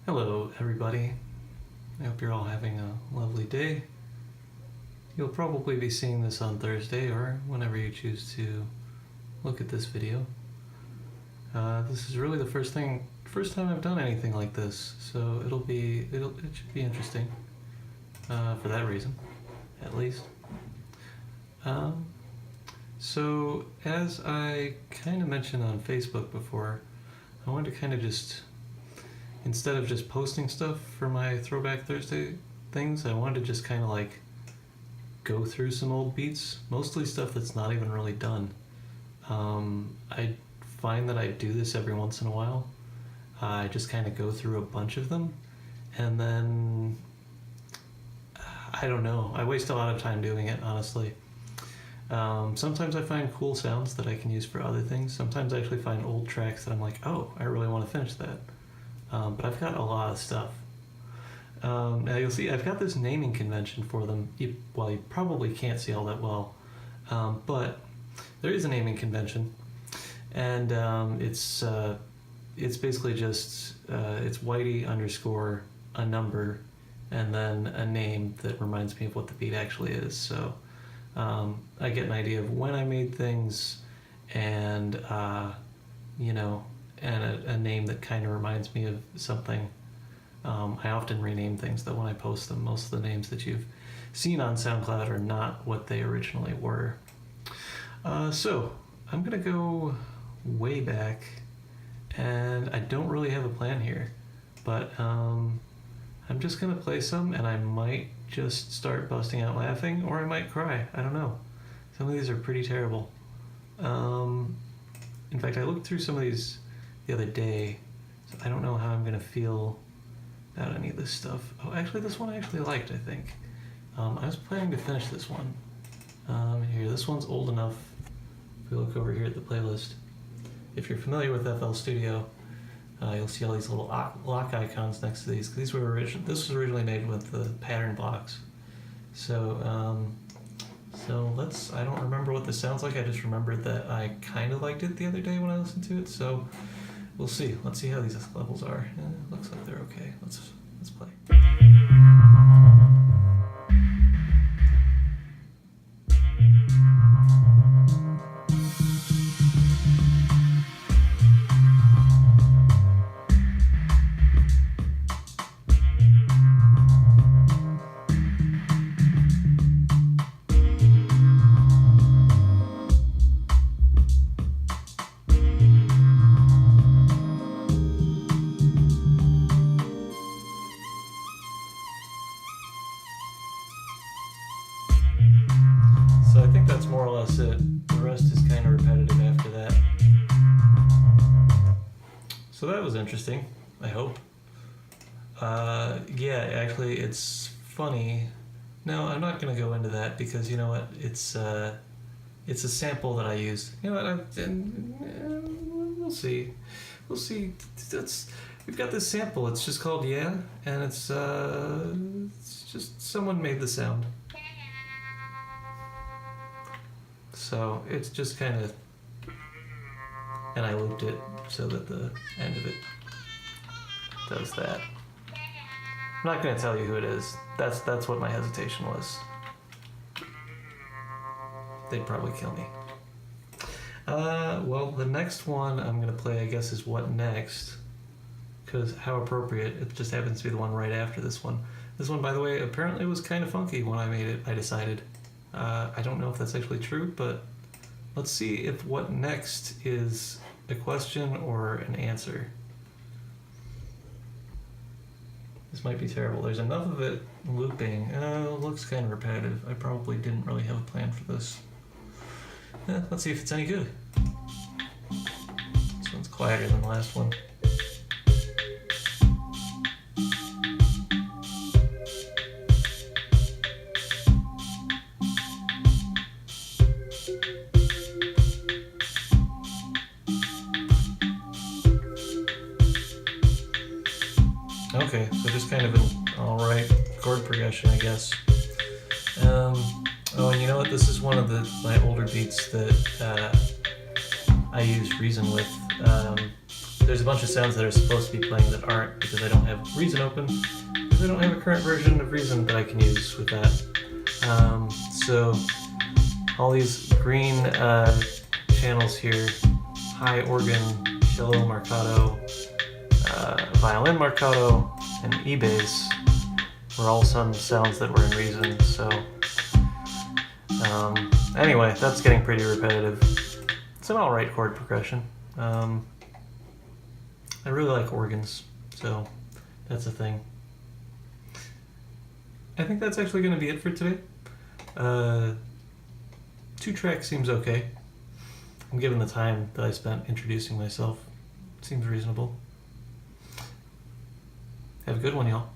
Hello, everybody. I hope you're all having a lovely day. You'll probably be seeing this on Thursday or whenever you choose to look at this video. This is really the first time I've done anything like this, so it should be interesting for that reason, at least. So as I kind of mentioned on Facebook before, I wanted to kind of instead of just posting stuff for my Throwback Thursday things, I wanted to just kind of like go through some old beats, mostly stuff that's not even really done. I find that I do this every once in a while. I just kind of go through a bunch of them, and then I don't know, I waste a lot of time doing it, honestly. Sometimes I find cool sounds that I can use for other things. Sometimes I actually find old tracks that I'm like, oh, I really want to finish that. But I've got a lot of stuff. Now you'll see I've got this naming convention for them. You probably can't see all that well, but there is a naming convention, and it's basically just it's Whitey underscore a number and then a name that reminds me of what the beat actually is. So I get an idea of when I made things, and and a name that kind of reminds me of something. I often rename things though when I post them. Most of the names that you've seen on SoundCloud are not what they originally were. So I'm gonna go way back, and I don't really have a plan here, but I'm just gonna play some, and I might just start busting out laughing, or I might cry. I don't know. Some of these are pretty terrible. In fact, I looked through some of these the other day, so I don't know how I'm gonna feel about any of this stuff. Oh, actually, this one I actually liked, I think. I was planning to finish this one. Here, this one's old enough. If we look over here at the playlist, if you're familiar with FL Studio, you'll see all these little lock icons next to these. This was originally made with the pattern blocks. So, I don't remember what this sounds like. I just remembered that I kind of liked it the other day when I listened to it. So, we'll see. Let's see how these levels are. Looks like they're okay. Let's play. So I think that's more or less it. The rest is kind of repetitive after that. So that was interesting, I hope. Yeah, actually it's funny. No, I'm not going to go into that because you know what? It's a sample that I use. You know what? We'll see. We'll see. We've got this sample. It's just called Yeah, and it's just someone made the sound. So it's just kind of, and I looped it so that the end of it does that. I'm not going to tell you who it is. That's what my hesitation was. They'd probably kill me. Well, the next one I'm going to play, I guess, is What Next? Because how appropriate. It just happens to be the one right after this one. This one, by the way, apparently was kind of funky when I made it, I decided. I don't know if that's actually true, but let's see if What Next is a question or an answer. This might be terrible. There's enough of it looping. It looks kind of repetitive. I probably didn't really have a plan for this. Let's see if it's any good. This one's quieter than the last one. Okay, so just kind of an alright chord progression, I guess. Oh, and you know what? This is one of my older beats that I use Reason with. there's a bunch of sounds that are supposed to be playing that aren't because I don't have Reason open, because I don't have a current version of Reason that I can use with that. So all these green channels here, high organ, cello marcato, violin marcato, and E-bass, were all some sounds that were in Reason. So anyway, that's getting pretty repetitive. It's an alright chord progression. I really like organs, so that's a thing. I think that's actually going to be it for today. 2 tracks seems okay. And given the time that I spent introducing myself, it seems reasonable. Have a good one, y'all.